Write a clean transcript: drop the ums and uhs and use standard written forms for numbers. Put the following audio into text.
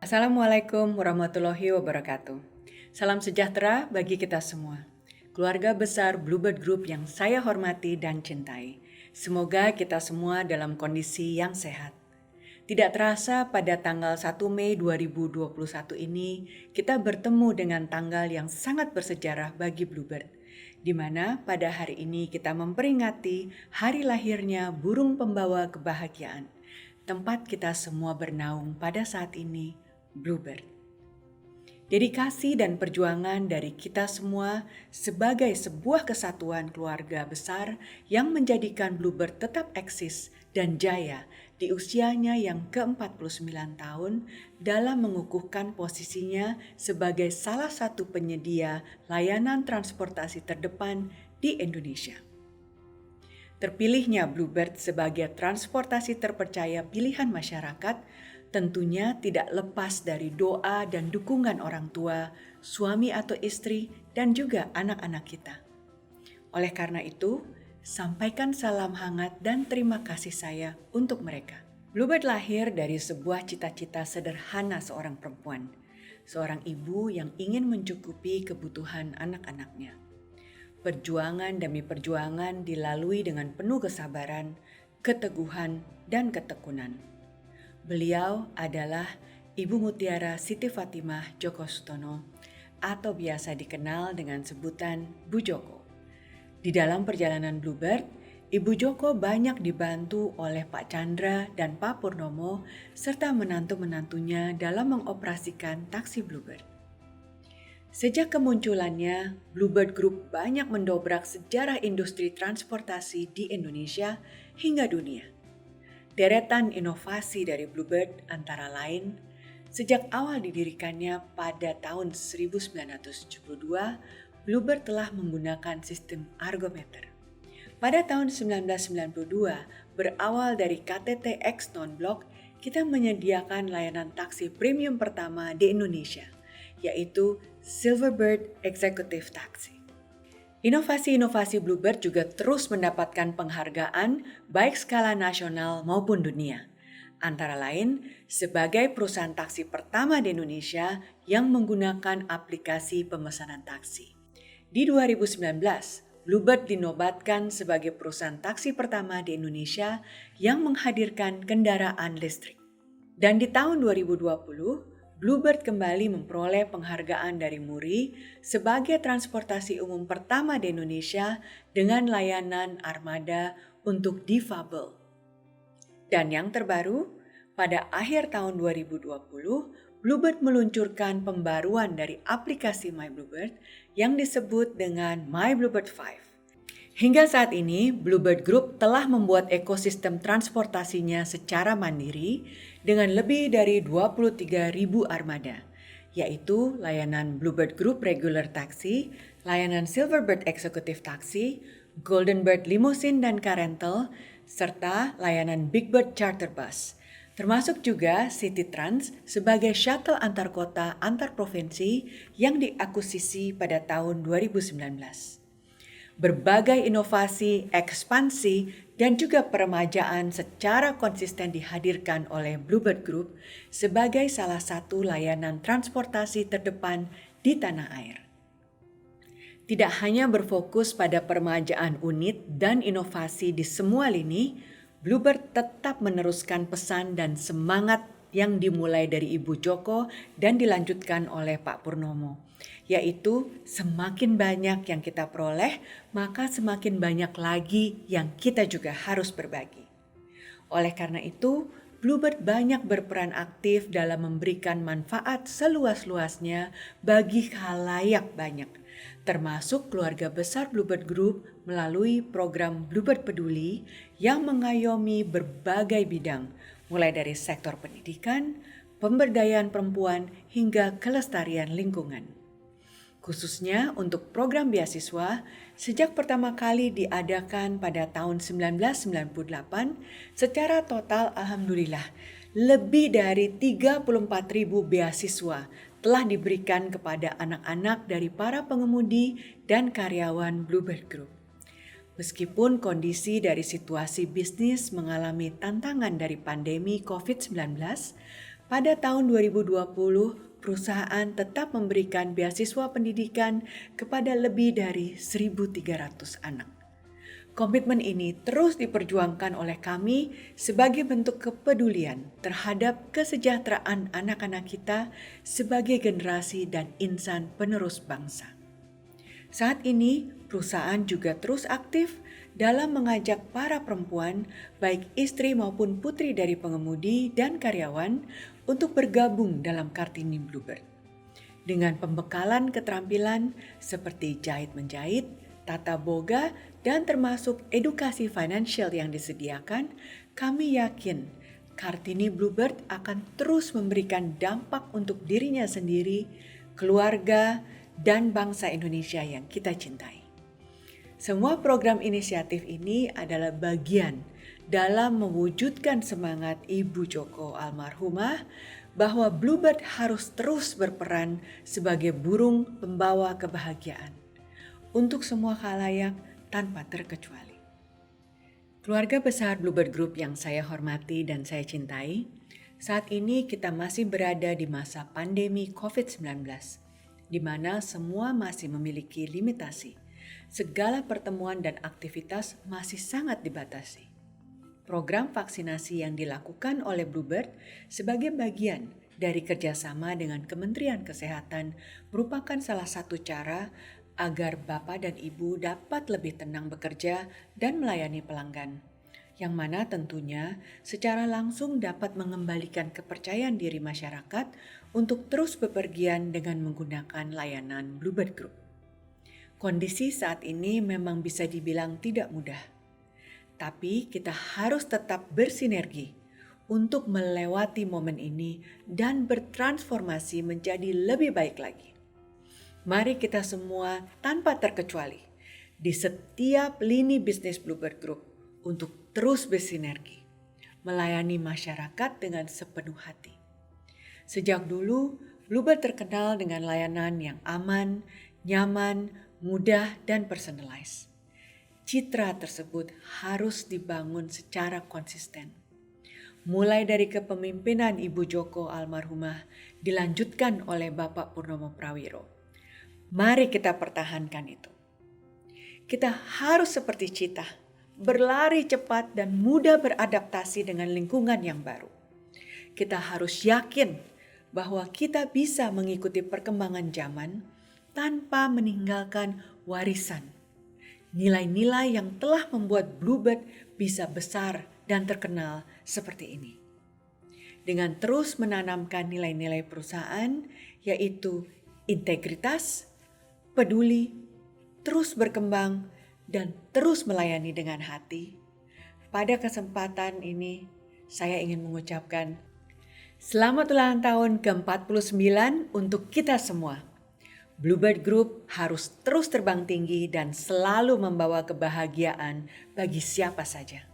Assalamualaikum warahmatullahi wabarakatuh. Salam sejahtera bagi kita semua. Keluarga besar Bluebird Group yang saya hormati dan cintai. Semoga kita semua dalam kondisi yang sehat. Tidak terasa pada tanggal 1 Mei 2021 ini, kita bertemu dengan tanggal yang sangat bersejarah bagi Bluebird, di mana pada hari ini kita memperingati hari lahirnya burung pembawa kebahagiaan, tempat kita semua bernaung pada saat ini, Bluebird. Dedikasi dan perjuangan dari kita semua sebagai sebuah kesatuan keluarga besar yang menjadikan Bluebird tetap eksis dan jaya di usianya yang ke-49 tahun dalam mengukuhkan posisinya sebagai salah satu penyedia layanan transportasi terdepan di Indonesia. Terpilihnya Bluebird sebagai transportasi terpercaya pilihan masyarakat tentunya tidak lepas dari doa dan dukungan orang tua, suami atau istri, dan juga anak-anak kita. Oleh karena itu, sampaikan salam hangat dan terima kasih saya untuk mereka. Bluebird lahir dari sebuah cita-cita sederhana seorang perempuan, seorang ibu yang ingin mencukupi kebutuhan anak-anaknya. Perjuangan demi perjuangan dilalui dengan penuh kesabaran, keteguhan, dan ketekunan. Beliau adalah Ibu Mutiara Siti Fatimah Djoko Sutono atau biasa dikenal dengan sebutan Bu Djoko. Di dalam perjalanan Bluebird, Ibu Djoko banyak dibantu oleh Pak Chandra dan Pak Purnomo serta menantu-menantunya dalam mengoperasikan taksi Bluebird. Sejak kemunculannya, Bluebird Group banyak mendobrak sejarah industri transportasi di Indonesia hingga dunia. Deretan inovasi dari Bluebird antara lain, sejak awal didirikannya pada tahun 1972, Bluebird telah menggunakan sistem argometer. Pada tahun 1992, berawal dari KTT X non-blok, kita menyediakan layanan taksi premium pertama di Indonesia, yaitu Silverbird Executive Taxi. Inovasi-inovasi Bluebird juga terus mendapatkan penghargaan baik skala nasional maupun dunia. Antara lain sebagai perusahaan taksi pertama di Indonesia yang menggunakan aplikasi pemesanan taksi. Di 2019, Bluebird dinobatkan sebagai perusahaan taksi pertama di Indonesia yang menghadirkan kendaraan listrik. Dan di tahun 2020, Bluebird kembali memperoleh penghargaan dari MURI sebagai transportasi umum pertama di Indonesia dengan layanan armada untuk difabel. Dan yang terbaru, pada akhir tahun 2020, Bluebird meluncurkan pembaruan dari aplikasi My Bluebird yang disebut dengan My Bluebird 5. Hingga saat ini, Bluebird Group telah membuat ekosistem transportasinya secara mandiri dengan lebih dari 23.000 armada, yaitu layanan Bluebird Group Regular Taxi, layanan Silverbird Executive Taxi, Golden Bird Limousine dan Car Rental, serta layanan Big Bird Charter Bus, termasuk juga City Trans sebagai shuttle antar kota antar provinsi yang diakuisisi pada tahun 2019. Berbagai inovasi, ekspansi, dan juga peremajaan secara konsisten dihadirkan oleh Bluebird Group sebagai salah satu layanan transportasi terdepan di tanah air. Tidak hanya berfokus pada peremajaan unit dan inovasi di semua lini, Bluebird tetap meneruskan pesan dan semangat yang dimulai dari Ibu Djoko dan dilanjutkan oleh Pak Purnomo, yaitu semakin banyak yang kita peroleh, maka semakin banyak lagi yang kita juga harus berbagi. Oleh karena itu, Bluebird banyak berperan aktif dalam memberikan manfaat seluas-luasnya bagi khalayak banyak, termasuk keluarga besar Bluebird Group melalui program Bluebird Peduli yang mengayomi berbagai bidang, mulai dari sektor pendidikan, pemberdayaan perempuan, hingga kelestarian lingkungan. Khususnya untuk program beasiswa, sejak pertama kali diadakan pada tahun 1998, secara total alhamdulillah lebih dari 34.000 beasiswa telah diberikan kepada anak-anak dari para pengemudi dan karyawan Bluebird Group. Meskipun kondisi dari situasi bisnis mengalami tantangan dari pandemi COVID-19, Pada tahun 2020, perusahaan tetap memberikan beasiswa pendidikan kepada lebih dari 1.300 anak. Komitmen ini terus diperjuangkan oleh kami sebagai bentuk kepedulian terhadap kesejahteraan anak-anak kita sebagai generasi dan insan penerus bangsa. Saat ini, perusahaan juga terus aktif dalam mengajak para perempuan, baik istri maupun putri dari pengemudi dan karyawan, untuk bergabung dalam Kartini Bluebird. Dengan pembekalan keterampilan seperti jahit-menjahit, tata boga, dan termasuk edukasi finansial yang disediakan, kami yakin Kartini Bluebird akan terus memberikan dampak untuk dirinya sendiri, keluarga, dan bangsa Indonesia yang kita cintai. Semua program inisiatif ini adalah bagian dalam mewujudkan semangat Ibu Djoko almarhumah bahwa Bluebird harus terus berperan sebagai burung pembawa kebahagiaan untuk semua khalayak tanpa terkecuali. Keluarga besar Bluebird Group yang saya hormati dan saya cintai, saat ini kita masih berada di masa pandemi COVID-19, di mana semua masih memiliki limitasi. Segala pertemuan dan aktivitas masih sangat dibatasi. Program vaksinasi yang dilakukan oleh Bluebird sebagai bagian dari kerjasama dengan Kementerian Kesehatan merupakan salah satu cara agar Bapak dan Ibu dapat lebih tenang bekerja dan melayani pelanggan, yang mana tentunya secara langsung dapat mengembalikan kepercayaan diri masyarakat untuk terus bepergian dengan menggunakan layanan Bluebird Group. Kondisi saat ini memang bisa dibilang tidak mudah, tapi kita harus tetap bersinergi untuk melewati momen ini dan bertransformasi menjadi lebih baik lagi. Mari kita semua tanpa terkecuali di setiap lini bisnis Bluebird Group untuk terus bersinergi, melayani masyarakat dengan sepenuh hati. Sejak dulu, Bluebird terkenal dengan layanan yang aman, nyaman, mudah, dan personalized. Citra tersebut harus dibangun secara konsisten. Mulai dari kepemimpinan Ibu Djoko almarhumah dilanjutkan oleh Bapak Purnomo Prawiro. Mari kita pertahankan itu. Kita harus seperti Cita, berlari cepat dan mudah beradaptasi dengan lingkungan yang baru. Kita harus yakin bahwa kita bisa mengikuti perkembangan zaman tanpa meninggalkan warisan. Nilai-nilai yang telah membuat Bluebird bisa besar dan terkenal seperti ini. Dengan terus menanamkan nilai-nilai perusahaan, yaitu integritas, peduli, terus berkembang, dan terus melayani dengan hati. Pada kesempatan ini, saya ingin mengucapkan selamat ulang tahun ke-49 untuk kita semua. Bluebird Group harus terus terbang tinggi dan selalu membawa kebahagiaan bagi siapa saja.